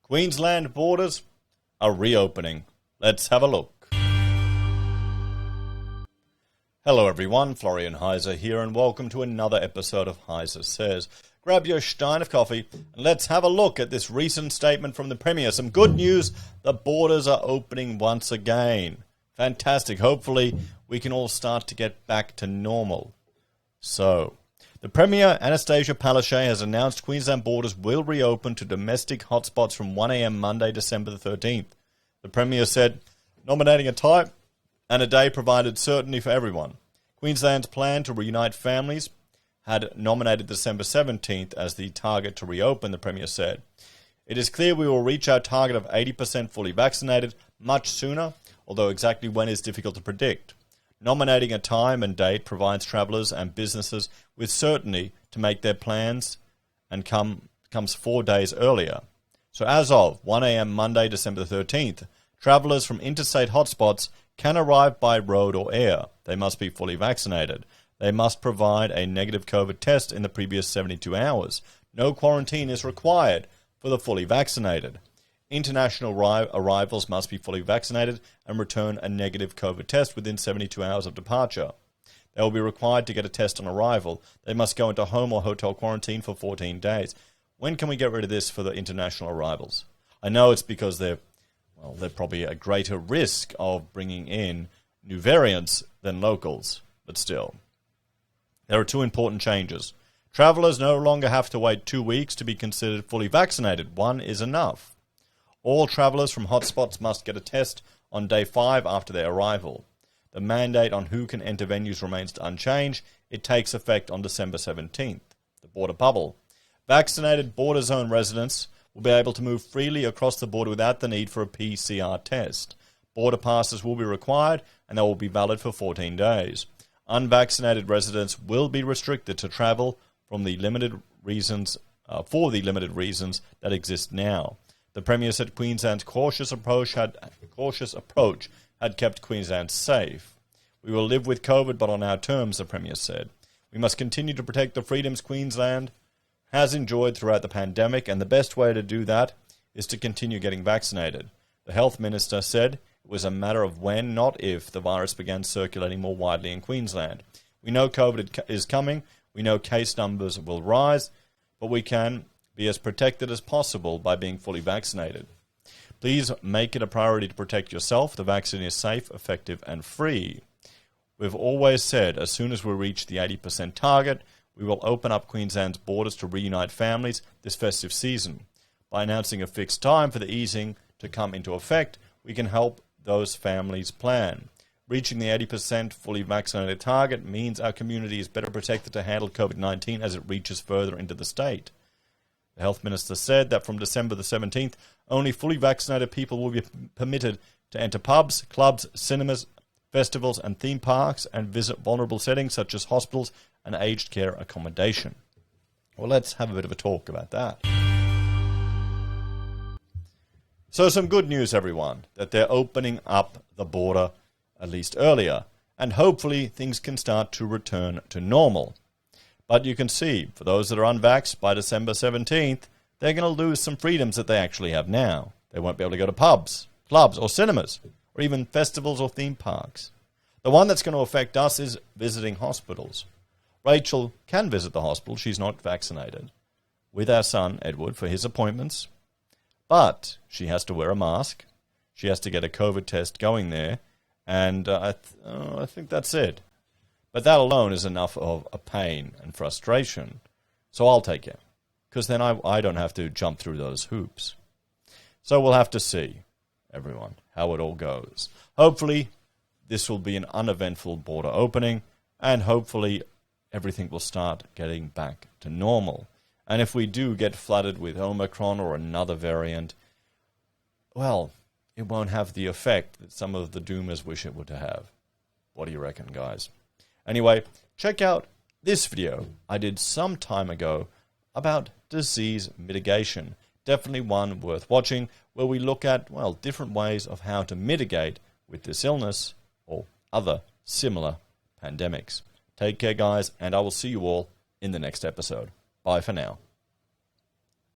Queensland borders are reopening. Let's have a look. Hello everyone, Florian.heise here, and welcome to another episode of Heise Says. Grab your stein of coffee and let's have a look at this recent statement from the Premier. Some good news, the borders are opening once again. Fantastic. Hopefully we can all start to get back to normal. So, the Premier, Anastasia Palaszczuk, has announced Queensland borders will reopen to domestic hotspots from 1 a.m. Monday, December the 13th. The Premier said, nominating a time and a day provided certainty for everyone. Queensland's plan to reunite families had nominated December 17th as the target to reopen, the Premier said. It is clear we will reach our target of 80% fully vaccinated much sooner, although exactly when is difficult to predict. Nominating a time and date provides travellers and businesses with certainty to make their plans and comes 4 days earlier. So as of 1 a.m. Monday, December 13th, travellers from interstate hotspots can arrive by road or air. They must be fully vaccinated. They must provide a negative COVID test in the previous 72 hours. No quarantine is required for the fully vaccinated. International arrivals must be fully vaccinated and return a negative COVID test within 72 hours of departure. They will be required to get a test on arrival. They must go into home or hotel quarantine for 14 days. When can we get rid of this for the international arrivals? I know it's because they're probably at greater risk of bringing in new variants than locals, but still. There are two important changes. Travellers no longer have to wait 2 weeks to be considered fully vaccinated. 1 is enough. All travellers from hotspots must get a test on day 5 after their arrival. The mandate on who can enter venues remains unchanged. It takes effect on December 17th. The border bubble. Vaccinated border zone residents will be able to move freely across the border without the need for a PCR test. Border passes will be required and they will be valid for 14 days. Unvaccinated residents will be restricted to travel for the limited reasons that exist now. The Premier said Queensland's cautious approach had kept Queensland safe. We will live with COVID, but on our terms, the Premier said. We must continue to protect the freedoms Queensland has enjoyed throughout the pandemic, and the best way to do that is to continue getting vaccinated. The Health Minister said it was a matter of when, not if, the virus began circulating more widely in Queensland. We know COVID is coming. We know case numbers will rise, but we can be as protected as possible by being fully vaccinated. Please make it a priority to protect yourself. The vaccine is safe, effective, and free. We've always said as soon as we reach the 80% target, we will open up Queensland's borders to reunite families this festive season. By announcing a fixed time for the easing to come into effect, we can help those families plan. Reaching the 80% fully vaccinated target means our community is better protected to handle COVID-19 as it reaches further into the state. The Health Minister said that from December the 17th, only fully vaccinated people will be permitted to enter pubs, clubs, cinemas, festivals and theme parks and visit vulnerable settings such as hospitals and aged care accommodation. Well, let's have a bit of a talk about that. So some good news, everyone, that they're opening up the border at least earlier, and hopefully things can start to return to normal. But you can see, for those that are unvaxxed, by December 17th, they're going to lose some freedoms that they actually have now. They won't be able to go to pubs, clubs, or cinemas, or even festivals or theme parks. The one that's going to affect us is visiting hospitals. Rachel can visit the hospital, she's not vaccinated, with our son, Edward, for his appointments. But she has to wear a mask, she has to get a COVID test going there, and I think that's it. But that alone is enough of a pain and frustration. So I'll take it, because then I don't have to jump through those hoops. So we'll have to see, everyone, how it all goes. Hopefully, this will be an uneventful border opening, and hopefully everything will start getting back to normal. And if we do get flooded with Omicron or another variant, well, it won't have the effect that some of the doomers wish it would have. What do you reckon, guys? Anyway, check out this video I did some time ago about disease mitigation. Definitely one worth watching, where we look at, well, different ways of how to mitigate with this illness or other similar pandemics. Take care, guys, and I will see you all in the next episode. Bye for now.